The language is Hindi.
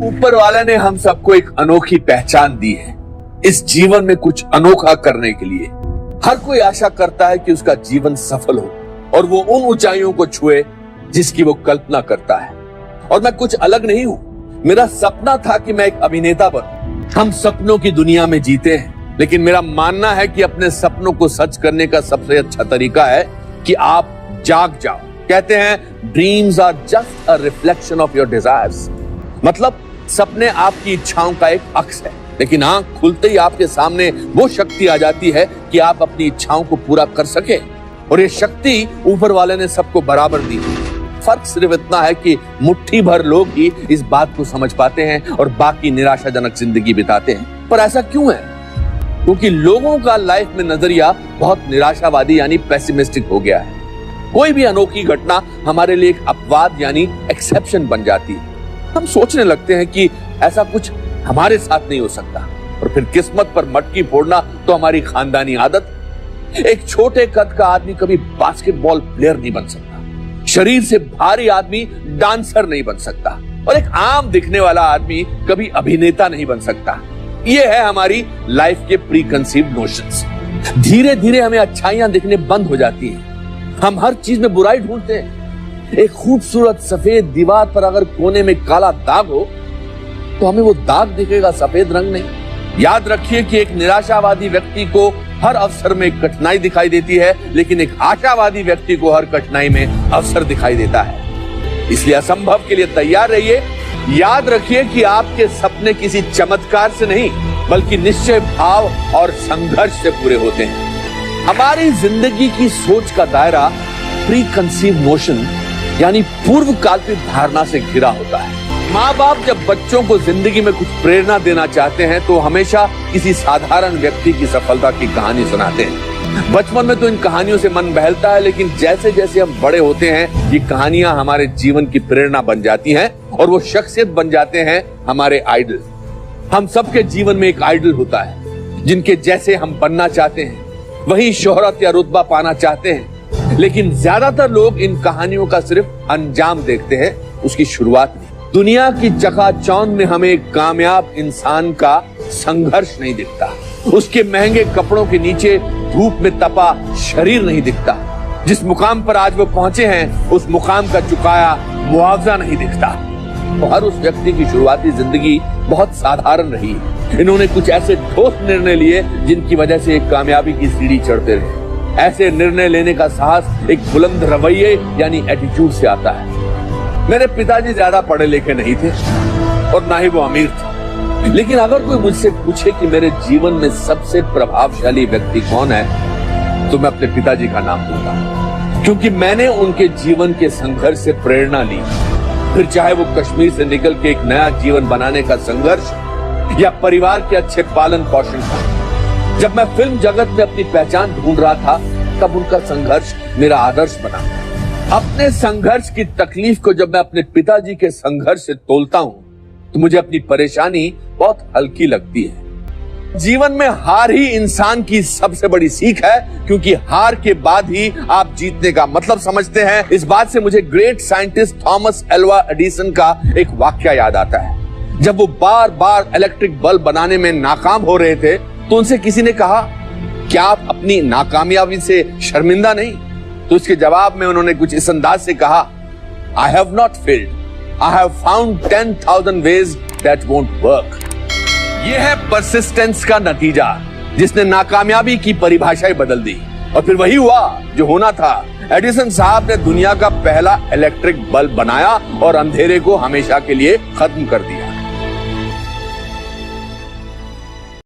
ऊपर वाले ने हम सबको एक अनोखी पहचान दी है इस जीवन में कुछ अनोखा करने के लिए। हर कोई आशा करता है कि उसका जीवन सफल हो और वो उन ऊंचाइयों को छुए जिसकी वो कल्पना करता है। और मैं कुछ अलग नहीं हूं। मेरा सपना था कि मैं एक अभिनेता बनूं। हम सपनों की दुनिया में जीते हैं, लेकिन मेरा मानना है कि अपने सपनों को सच करने का सबसे अच्छा तरीका है कि आप जाग जाओ। कहते हैं dreams are just a reflection of your desires. मतलब सपने आपकी इच्छाओं का एक अक्स है, लेकिन आंख खुलते ही आपके सामने वो शक्ति आ जाती है कि आप अपनी इच्छाओं को पूरा कर सके। और ये शक्ति ऊपर वाले ने सबको बराबर दी है। फर्क सिर्फ इतना है कि मुट्ठी भर लोग ही इस बात को समझ पाते हैं और बाकी निराशाजनक जिंदगी बिताते हैं। पर ऐसा क्यों है? क्योंकि लोगों का लाइफ में नजरिया बहुत निराशावादी यानी पेसिमिस्टिक हो गया है। कोई भी अनोखी घटना हमारे लिए एक अपवाद यानी एक्सेप्शन बन जाती है। हम सोचने लगते हैं कि ऐसा कुछ हमारे साथ नहीं हो सकता, और फिर किस्मत पर मटकी फोड़ना तो हमारी खानदानी आदत। एक छोटे कद का आदमी कभी बास्केटबॉल प्लेयर नहीं बन सकता, शरीर से भारी आदमी डांसर नहीं बन सकता, और एक आम दिखने वाला आदमी कभी अभिनेता नहीं बन सकता। ये है हमारी लाइफ के प्री कंसीव्ड नोशंस। धीरे धीरे हमें अच्छाइयां दिखने बंद हो जाती हैं। हम हर चीज में बुराई ढूंढते हैं। एक खूबसूरत सफेद दीवार पर अगर कोने में काला दाग हो तो हमें वो दाग दिखेगा, सफेद रंग नहीं। याद रखिए कि एक निराशावादी व्यक्ति को हर अवसर में कठिनाई दिखाई देती है, लेकिन एक आशावादी व्यक्ति को हर कठिनाई में अवसर दिखाई देता है। इसलिए असंभव के लिए तैयार रहिए। याद रखिए कि आपके सपने किसी चमत्कार से नहीं, बल्कि निश्चय भाव और संघर्ष से पूरे होते हैं। हमारी जिंदगी की सोच का दायरा प्री कंसीव नोशन यानी पूर्व कल्पित धारणा से घिरा होता है। माँ बाप जब बच्चों को जिंदगी में कुछ प्रेरणा देना चाहते हैं तो हमेशा किसी साधारण व्यक्ति की सफलता की कहानी सुनाते हैं। बचपन में तो इन कहानियों से मन बहलता है, लेकिन जैसे जैसे हम बड़े होते हैं ये कहानियां हमारे जीवन की प्रेरणा बन जाती हैं और वो शख्सियत बन जाते हैं हमारे आइडल। हम सबके जीवन में एक आइडल होता है जिनके जैसे हम बनना चाहते हैं, वही शोहरत या रुतबा पाना चाहते हैं। लेकिन ज्यादातर लोग इन कहानियों का सिर्फ अंजाम देखते हैं, उसकी शुरुआत नहीं। दुनिया की चकाचौंध में हमें एक कामयाब इंसान का संघर्ष नहीं दिखता, उसके महंगे कपड़ों के नीचे धूप में तपा शरीर नहीं दिखता। जिस मुकाम पर आज वो पहुंचे हैं उस मुकाम का चुकाया मुआवजा नहीं दिखता। तो हर उस व्यक्ति की शुरुआती जिंदगी बहुत साधारण रही है। इन्होंने कुछ ऐसे ठोस निर्णय लिए जिनकी वजह से एक कामयाबी की सीढ़ी चढ़ते रहे। ऐसे निर्णय लेने का साहस एक बुलंद रवैये यानी एटीट्यूड से आता है। मेरे पिताजी ज्यादा पढ़े लिखे नहीं थे और ना ही वो अमीर थे, लेकिन अगर कोई मुझसे पूछे कि मेरे जीवन में सबसे प्रभावशाली व्यक्ति कौन है तो मैं अपने पिताजी का नाम दूंगा, क्योंकि मैंने उनके जीवन के संघर्ष से प्रेरणा ली। फिर चाहे वो कश्मीर से निकल के एक नया जीवन बनाने का संघर्ष या परिवार के अच्छे पालन पोषण का। जब मैं फिल्म जगत में अपनी पहचान ढूंढ रहा था तब उनका संघर्ष मेरा आदर्श बना। अपने संघर्ष की तकलीफ को जब मैं अपने पिताजी के संघर्ष से तोलता हूं तो मुझे अपनी परेशानी बहुत हल्की लगती है। जीवन में हार ही इंसान की सबसे बड़ी सीख है, क्योंकि हार के बाद ही आप जीतने का मतलब समझते हैं। इस बात से मुझे great scientist Thomas Alva Edison का एक वाक्य याद आता है। जब वो बार बार इलेक्ट्रिक बल्ब बनाने में नाकाम हो रहे थे तो उनसे किसी ने कहा, क्या आप अपनी नाकामयाबी से शर्मिंदा नहीं? तो इसके जवाब में उन्होंने कुछ इस अंदाज से कहा, I have not failed, I have found 10,000 ways that won't work। ये है परसिस्टेंस का नतीजा, जिसने नाकामयाबी की परिभाषा ही बदल दी। और फिर वही हुआ जो होना था। एडिसन साहब ने दुनिया का पहला इलेक्ट्रिक बल्ब बनाया और अंधेरे को हमेशा के लिए खत्म कर दिया।